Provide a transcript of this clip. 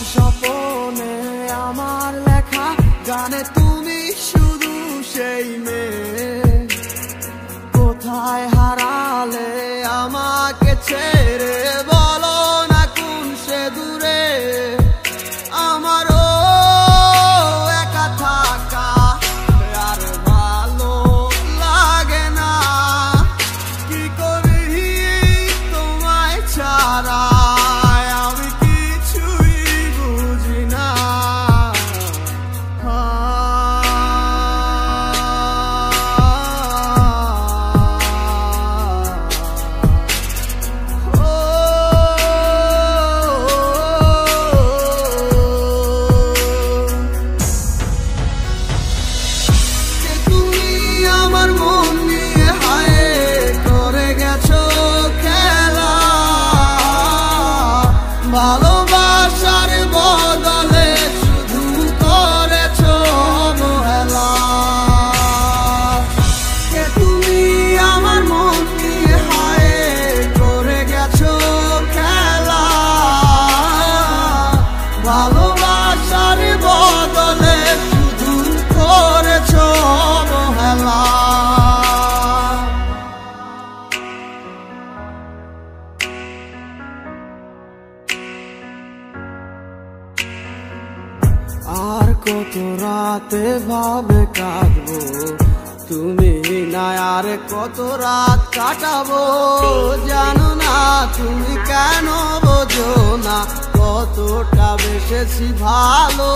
আমার স্বপ্নে আমার লেখা গানে তুমি শুধু সেই মেয়ে। কোথায় হারালে আমাকে ছেড়ে, বলো না কোন সে দূরে। আমারও একা থাকা আর ভালো লাগে না, কি করি তোমায় ছাড়া আমি কিছুই বুঝি না। ভালোবাসার বদলে শুধু করেছো অবহেলা। কে তুমি আমার মন নিয়ে হায় করে গেছো খেলা। ভালোবাসার বদলে শুধু করেছো অবহেলা। আর কত রাতে ভাবে কাটবো তুমি না, আর কত রাত কাটাবো জানো না তুমি কেন বোঝো না কতটা বেসেছি ভালো।